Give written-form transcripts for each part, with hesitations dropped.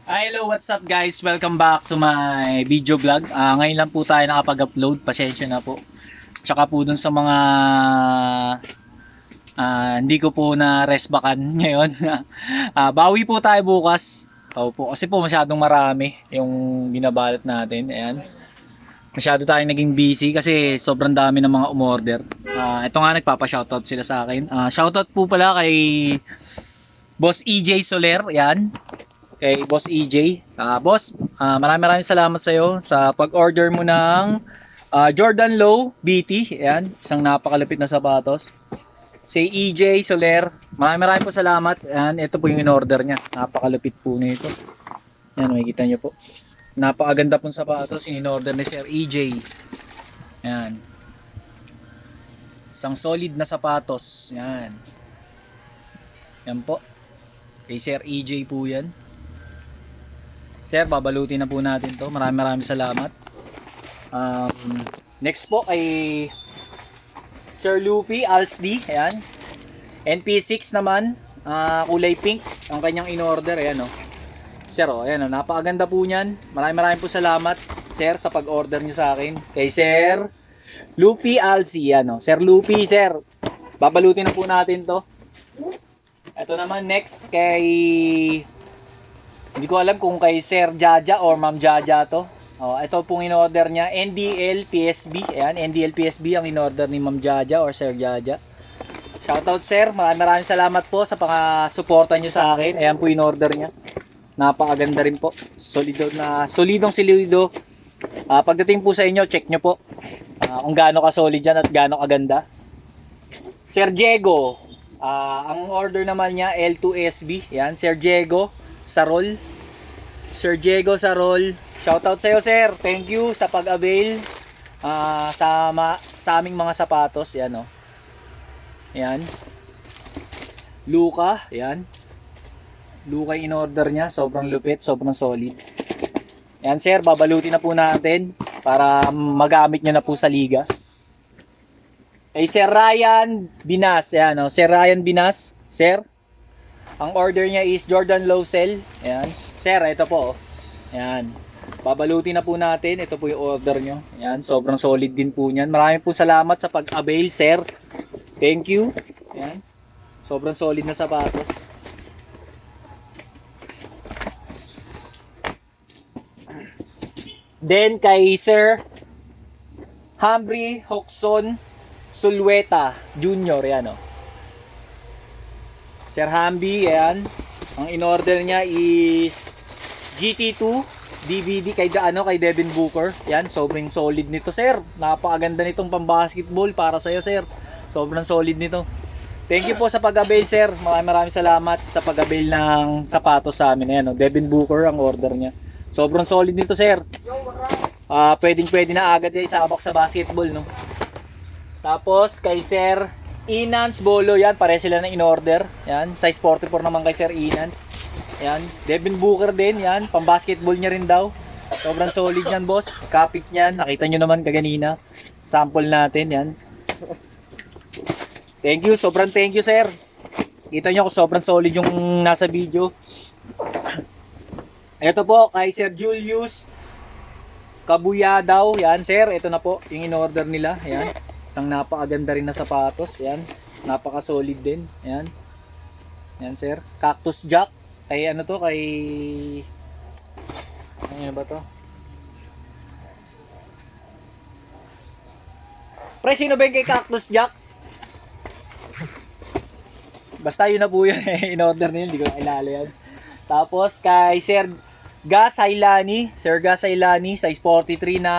Hello, what's up guys? Welcome back to my video vlog. Ngayon lang po tayo nakapag-upload. Pasensya na po. Tsaka po dun sa mga hindi ko po na rest bakan ngayon. Bawi po tayo bukas. Opo, kasi po masyadong marami yung binabalot natin. Ayan. Masyado tayong naging busy kasi sobrang dami ng mga umorder. Ito nga nagpapa-shoutout sila sa akin. Shoutout po pala kay Boss EJ Soler. Ayan. Kay Boss EJ. Boss, maraming salamat sa iyo sa pag-order mo ng Jordan Low BT. Ayan, isang napakalupit na sapatos. Si EJ Soler, maraming po salamat. Ayan, ito po yung in-order niya. Napakalupit po nito. Ayan, makikita niyo po. Napakaganda pong sapatos yung in-order ni Sir EJ. Ayan. Isang solid na sapatos. Ayan. Yan po. Kay Sir EJ po yan. Sir, babalutin na po natin to. Maraming salamat. Next po ay Sir Lupi Alsdi. Ayan. NP6 naman. Kulay pink. Ang kanyang in-order. Ayan o. Sir, ayan o. Napakaganda po niyan. Maraming po salamat, Sir, sa pag-order niyo sa akin. Kay Sir Lupi Alsdi. Ayan o. Sir Lupi, Sir. Babalutin na po natin to. Ito naman next kay... Hindi ko alam kung kay Sir Jaja or Ma'am Jaja to. Ito pong in-order niya, NDL PSB. Ayan, NDL PSB ang in-order ni Ma'am Jaja or Sir Jaja. Shoutout sir, maraming salamat po sa paka-suporta niyo sa akin. Ayan po in-order niya. Napakaganda rin po. Solidong solido. Pagdating po sa inyo, check nyo po kung gaano ka-solid yan at gaano kaganda. Sir Diego, ang order naman niya L2SB. Ayan, Sir Diego Sarol. Sir Diego Sarol. Shoutout sa iyo, sir. Thank you sa pag-avail sa aming mga sapatos. Yan, oh. Yan. Luka. Yan. Luka in order niya. Sobrang lupit. Sobrang solid. Yan, sir. Babalutin na po natin para magamit nyo na po sa liga. Ay, Sir Ryan Binas. Yan, oh. Sir Ryan Binas. Sir. Ang order niya is Jordan Low Cell. Ayan. Sir, ito po. Ayan. Babalutin na po natin. Ito po yung order nyo. Ayan. Sobrang solid din po niyan. Maraming po salamat sa pag-avail, sir. Thank you. Ayan. Sobrang solid na sapatos. Then, kay Sir Humphrey Hoxon Sulweta Jr. Ayan, o. Sir Hambi, ayan. Ang in-order niya is GT2 DVD kay Devin Booker. Yan, sobrang solid nito, sir. Napakaganda nitong pang-basketball para sa iyo, sir. Sobrang solid nito. Thank you po sa pag-avail, sir. Maraming salamat sa pag-avail ng sapatos sa amin. Ayan, Devin Booker ang order niya. Sobrang solid nito, sir. Pwede na agad yan isabak sa basketball, no. Tapos kay Sir Inans Bolo, yan, pare sila na in-order. Yan, size 44 naman kay Sir Inans. Yan, Devin Booker din, yan, pang-basketball niya rin daw. Sobrang solid yan, boss. Kapit niyan, nakita nyo naman kaganina. Sample natin, yan. Thank you, sobrang thank you, sir. Kita nyo kung sobrang solid yung nasa video. Ito po, kay Sir Julius Kabuya daw, yan, sir. Ito na po, yung in-order nila, yan. Isang napakaganda rin na sapatos. Yan. Napaka-solid din. Yan. Yan, sir. Cactus Jack. Kay ano to? Kay... Ano ba to? Pre, sino ba yung kay Cactus Jack? Basta yun na po yun. In-order nila. Hindi ko na kilala yan. Tapos kay Sir Gas Hailani. Sir Gas Hailani. Size 43 na...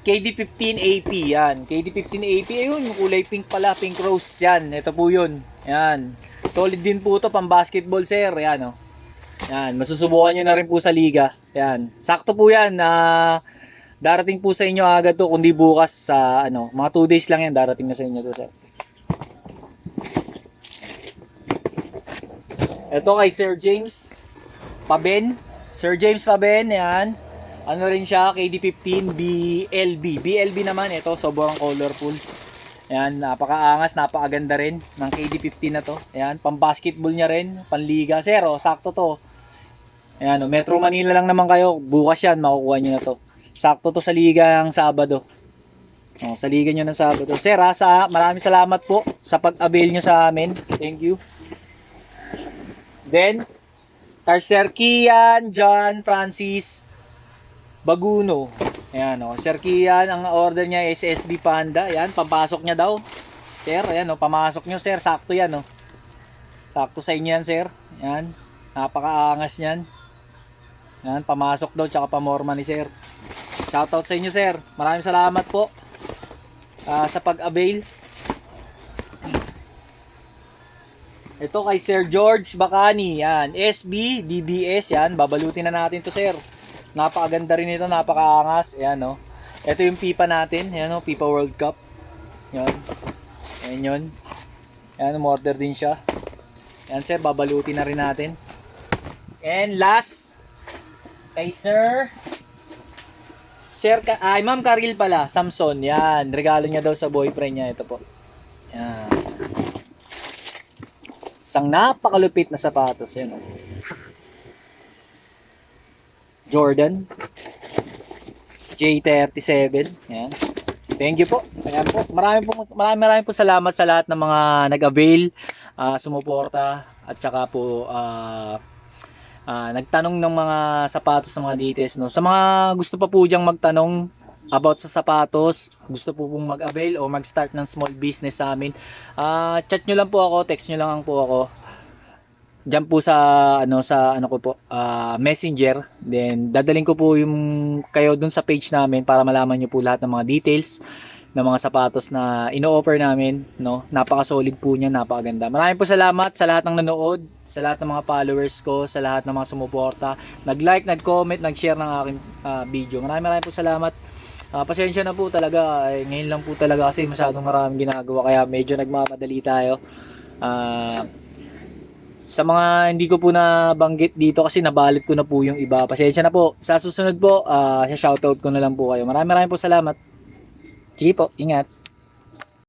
KD15AP, yan. KD15AP, ayun, kulay pink pala, pink rose, yan. Ito po yun, yan. Solid din po to pang basketball, sir, yan, oh. Yan, masusubukan nyo na rin po sa liga, yan. Sakto po yan, darating po sa inyo agad to, kundi bukas sa, mga 2 days lang yan, darating na sa inyo to, sir. Ito kay Sir James Paben. Sir James Paben, yan. Ano rin siya, KD15 BLB. BLB naman, ito, sobrang colorful. Ayan, napakaangas, napakaganda rin ng KD15 na to. Ayan, pang basketball niya rin, panliga. Sir, sakto to. Ayan, Metro Manila lang naman kayo. Bukas yan, makukuha nyo na to. Sakto to sa liga ng Sabado. Sa liga nyo ng Sabado. Sir, maraming salamat po sa pag-avail nyo sa amin. Thank you. Then, Sir Kian, John, Francis, Baguno. Ayan, Sir Kian, ang order niya is SB Panda. Ayan, papasok niya daw. Sir, ayan, pamasok nyo, sir. Sakto yan, Sakto sa inyo yan, sir. Ayan, napakaangas niyan. Ayan, pamasok daw, tsaka pamorma ni sir. Shoutout sa inyo, sir. Maraming salamat po sa pag-avail. Ito kay Sir George Bacani. Yan, SB, DBS. Yan, babalutin na natin to, sir. Napakaganda rin ito, napakaangas. Ayan, Ito yung pipa natin. Ayan, pipa World Cup. Yan. Ayan yun. Ayan, umorder din siya. Ayan, sir, babalutin na rin natin. And last, kay Sir Ma'am Karil pala, Samson. Yan, regalo niya daw sa boyfriend niya. Ito po. Yan. Isang napakalupit na sapatos. Yan, Jordan J37. Yan. Thank you po. Ayan po. Maraming po salamat sa lahat ng mga nag-avail, sumuporta, at saka po nagtanong ng mga sapatos ng mga details, Sa mga gusto pa po diyang magtanong about sa sapatos, gusto po pong mag-avail o mag-start ng small business sa amin, chat nyo lang po ako, text nyo lang po ako. Diyan po sa Messenger. Then dadalhin ko po yung kayo dun sa page namin para malaman niyo po lahat ng mga details ng mga sapatos na ino-offer namin, Napaka-solid po niya, napakaganda. Maraming po salamat sa lahat ng nanood, sa lahat ng mga followers ko, sa lahat ng mga sumuporta, nag-like, nag-comment, nag-share ng aking video. Maraming po salamat. Pasensya na po talaga, ngayon lang po talaga kasi masyadong maraming ginagawa kaya medyo nagmamadali tayo. Sa mga hindi ko po nabanggit dito kasi nabalit ko na po yung iba. Pasensya na po. Sa susunod po, shoutout ko na lang po kayo. Maraming po salamat. Sige po, ingat.